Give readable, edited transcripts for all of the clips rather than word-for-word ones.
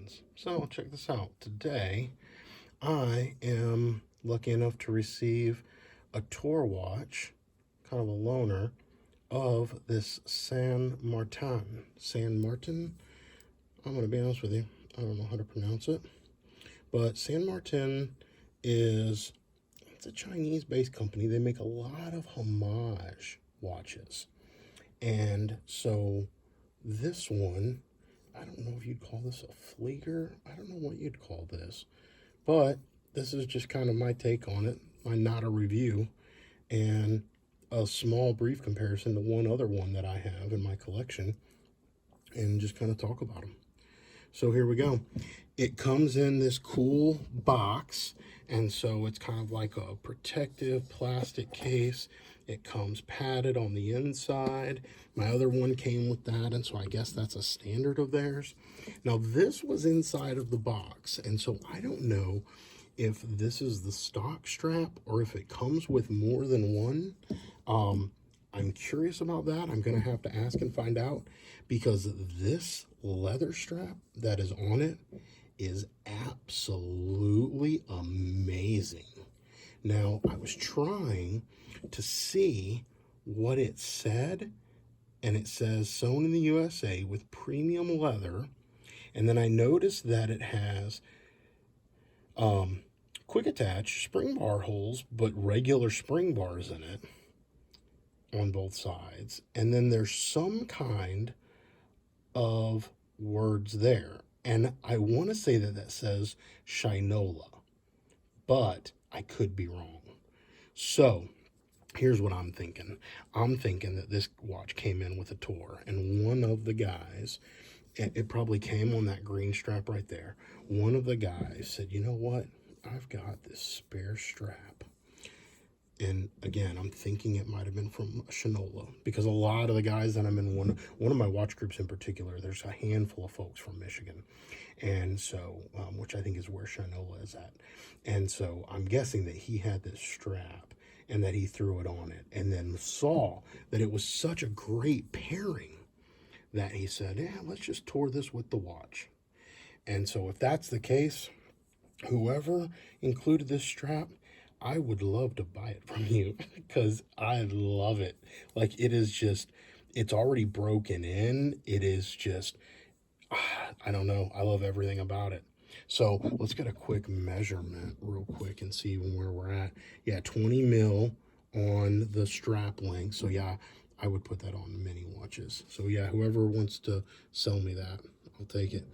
friends. So check this out. Today, I am lucky enough to receive a tour watch, kind of a loaner, of this San Martin. San Martin? I'm going to be honest with you. I don't know how to pronounce it. But San Martin it's a Chinese-based company. They make a lot of homage watches. And so this one, I don't know if you'd call this a Flieger. I don't know what you'd call this. But this is just kind of my take on it, my not a review, and a small brief comparison to one other one that I have in my collection, and just kind of talk about them. So here we go. It comes in this cool box, and so it's kind of like a protective plastic case. It comes padded on the inside. My other one came with that, and so I guess that's a standard of theirs. Now, this was inside of the box, and so I don't know if this is the stock strap or if it comes with more than one. I'm curious about that. I'm going to have to ask and find out, because this leather strap that is on it is absolutely amazing. Now, I was trying to see what it said, and it says sewn in the USA with premium leather. And then I noticed that it has quick attach spring bar holes, but regular spring bars in it on both sides. And then there's some kind of words there. And I want to say that that says Shinola, but I could be wrong. So here's what I'm thinking. I'm thinking that this watch came in with a tour, and one of the guys, it probably came on that green strap right there. One of the guys said, you know what? I've got this spare strap. And again, I'm thinking it might have been from Shinola, because a lot of the guys that I'm in one of my watch groups in particular, there's a handful of folks from Michigan. And so, which I think is where Shinola is at. And so I'm guessing that he had this strap and that he threw it on it, and then saw that it was such a great pairing that he said, yeah, let's just tour this with the watch. And so if that's the case, whoever included this strap, I would love to buy it from you, because I love it. Like, it is just, it's already broken in. It is just, I don't know. I love everything about it. So let's get a quick measurement real quick and see where we're at. Yeah, 20 mil on the strap length. So yeah, I would put that on mini watches. So yeah, whoever wants to sell me that, I'll take it.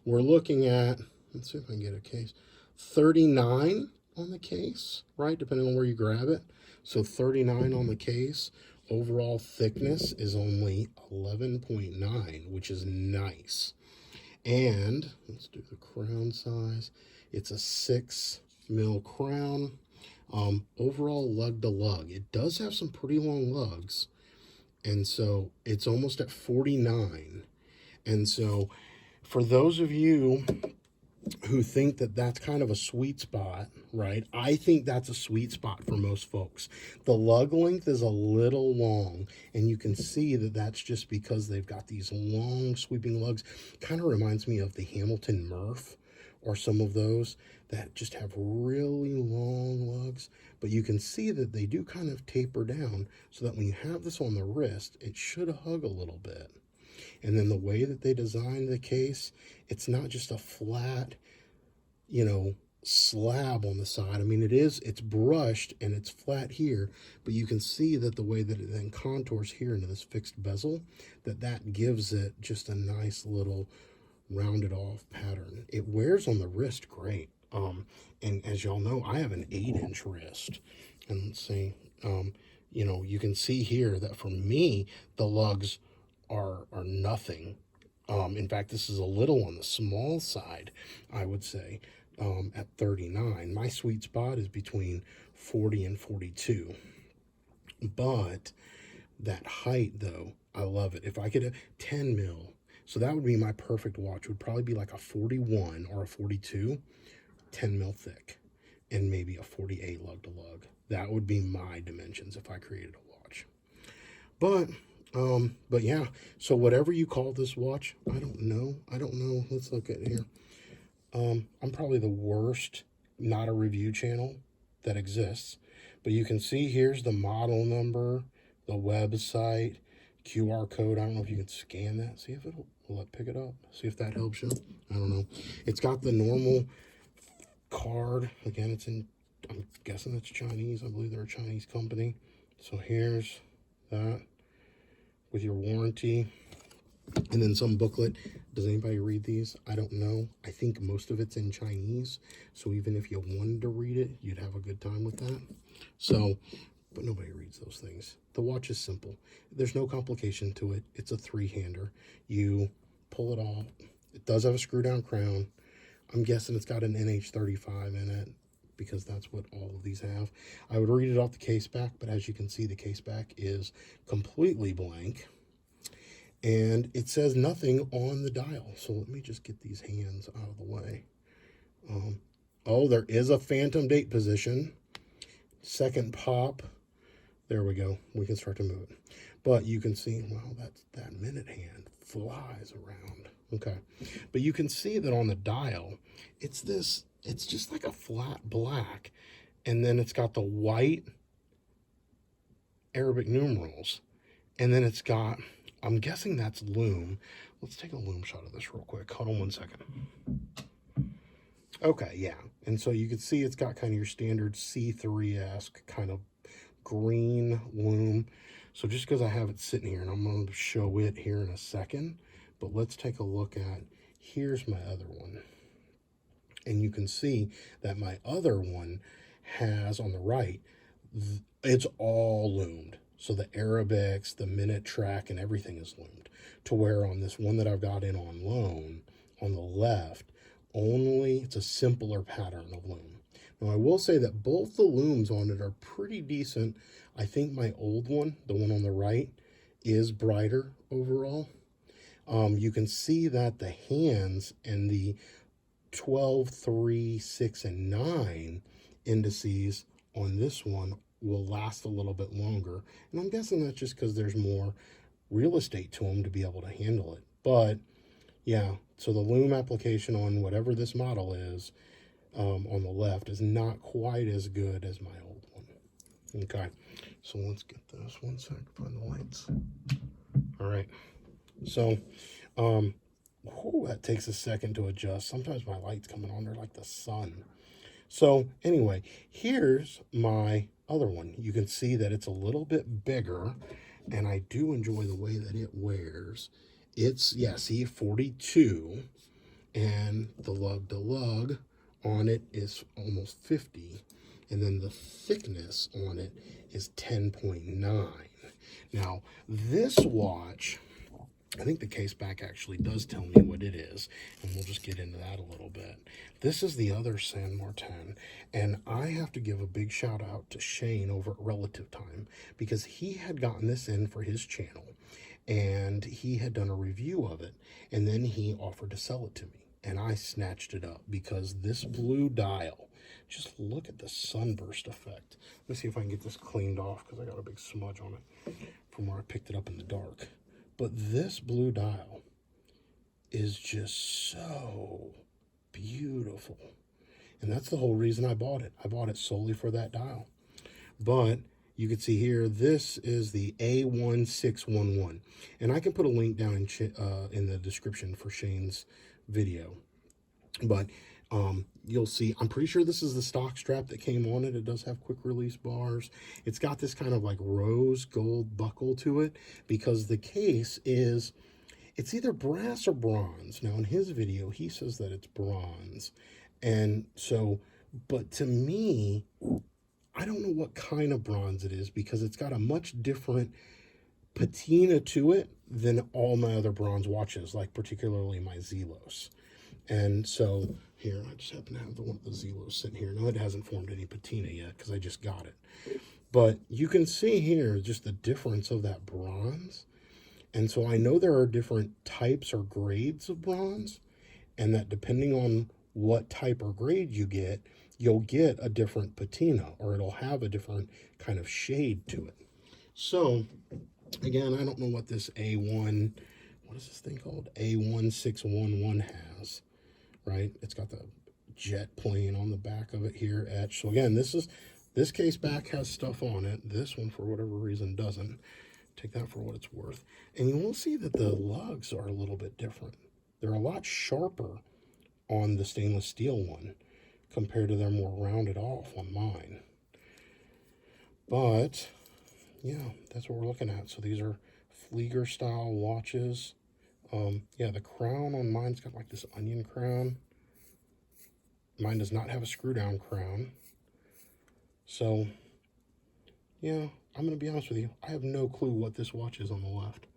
We're looking at, let's see if I can get a case, 39 on the case, right? Depending on where you grab it. So 39 on the case. Overall thickness is only 11.9, which is nice. And let's do the crown size. It's a 6 mil crown. Overall lug to lug. It does have some pretty long lugs. And so it's almost at 49. And so for those of you who think that that's kind of a sweet spot, right? I think that's a sweet spot for most folks. The lug length is a little long, and you can see that that's just because they've got these long sweeping lugs. Kind of reminds me of the Hamilton Murph, or some of those that just have really long lugs, but you can see that they do kind of taper down, so that when you have this on the wrist, it should hug a little bit. And then the way that they designed the case, it's not just a flat, slab on the side. I mean, it's brushed and it's flat here, but you can see that the way that it then contours here into this fixed bezel, that gives it just a nice little rounded off pattern. It wears on the wrist great. And as y'all know, I have an 8-inch wrist. And let's see, you can see here that for me, the lugs are nothing. In fact, this is a little on the small side, I would say, at 39. My sweet spot is between 40 and 42. But that height, though, I love it. If I could have 10 mil, so that would be my perfect watch. It would probably be like a 41 or a 42, 10 mil thick, and maybe a 48 lug to lug. That would be my dimensions if I created a watch. But yeah, so whatever you call this watch, I don't know. Let's look at it here. I'm probably the worst, not a review channel that exists. But you can see here's the model number, the website, QR code. I don't know if you can scan that. See if will it pick it up. See if that helps you. I don't know. It's got the normal card. Again, it's in, I'm guessing it's Chinese. I believe they're a Chinese company. So here's that with your warranty. And then some booklet. Does anybody read these? I don't know. I think most of it's in Chinese. So even if you wanted to read it, you'd have a good time with that. So, but nobody reads those things. The watch is simple. There's no complication to it. It's a three-hander. You pull it off. It does have a screw-down crown. I'm guessing it's got an NH35 in it because that's what all of these have. I would read it off the case back, but as you can see, the case back is completely blank. And it says nothing on the dial. So let me just get these hands out of the way. Oh, there is a phantom date position. Second pop. There we go. We can start to move it. But you can see, wow, that minute hand flies around. Okay. But you can see that on the dial, it's just like a flat black. And then it's got the white Arabic numerals. And then it's got, I'm guessing that's loom. Let's take a loom shot of this real quick. Hold on 1 second. Okay, yeah. And so you can see it's got kind of your standard C3-esque kind of green loom. So just because I have it sitting here, and I'm going to show it here in a second, but let's take a look at, here's my other one. And you can see that my other one has on the right, it's all loomed. So the Arabics, the minute track, and everything is loomed. To where on this one that I've got in on loan, on the left, only it's a simpler pattern of loom. Now I will say that both the looms on it are pretty decent. I think my old one, the one on the right, is brighter overall. You can see that the hands and the 12, 3, 6, and 9 indices on this one will last a little bit longer. And I'm guessing that's just because there's more real estate to them to be able to handle it. But yeah, so the loom application on whatever this model is on the left is not quite as good as my old one. Okay, so let's get this 1 sec, find the lights. All right, so that takes a second to adjust. Sometimes my lights coming on, they're like the sun. So anyway, here's my other one. You can see that it's a little bit bigger, and I do enjoy the way that it wears. It's, yeah, see, 42, and the lug to lug on it is almost 50, and then the thickness on it is 10.9. Now, this watch, I think the case back actually does tell me what it is, and we'll just get into that a little bit. This is the other San Martin, and I have to give a big shout out to Shane over at Relative Time, because he had gotten this in for his channel, and he had done a review of it, and then he offered to sell it to me, and I snatched it up, because this blue dial, just look at the sunburst effect. Let me see if I can get this cleaned off, because I got a big smudge on it from where I picked it up in the dark. But this blue dial is just so beautiful. And that's the whole reason I bought it. I bought it solely for that dial. But you can see here, this is the A1611. And I can put a link down in the description for Shane's video. But you'll see, I'm pretty sure this is the stock strap that came on it. It does have quick release bars. It's got this kind of like rose gold buckle to it, because the case is, it's either brass or bronze. Now in his video, he says that it's bronze. And so, but to me, I don't know what kind of bronze it is, because it's got a much different patina to it than all my other bronze watches, like particularly my Zelos. And so here, I just happen to have the one of the Zelos sitting here. No, it hasn't formed any patina yet because I just got it. But you can see here just the difference of that bronze. And so I know there are different types or grades of bronze, and that depending on what type or grade you get, you'll get a different patina, or it'll have a different kind of shade to it. So again, I don't know what this what is this thing called? A1611 has. right? It's got the jet plane on the back of it here etched. So again, this case back has stuff on it. This one, for whatever reason, doesn't. Take that for what it's worth. And you will see that the lugs are a little bit different. They're a lot sharper on the stainless steel one compared to their more rounded off on mine. But yeah, that's what we're looking at. So these are Flieger style watches. Yeah, the crown on mine's got like this onion crown. Mine does not have a screw down crown. So yeah, I'm going to be honest with you. I have no clue what this watch is on the left.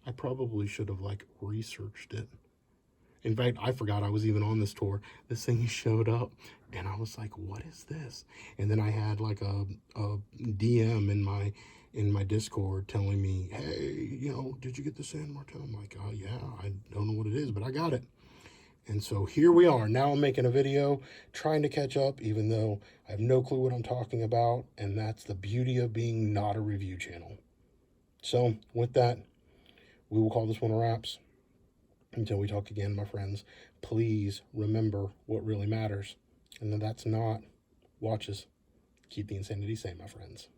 I probably should have like researched it. In fact, I forgot I was even on this tour. This thing showed up and I was like, what is this? And then I had like a DM in my Discord telling me, hey, you know, did you get this in, Martin? I'm like, oh yeah, I don't know what it is, but I got it. And so here we are. Now I'm making a video trying to catch up, even though I have no clue what I'm talking about. And that's the beauty of being not a review channel. So with that, we will call this one a wraps. Until we talk again, my friends, please remember what really matters. And that's not watches. Keep the insanity sane, my friends.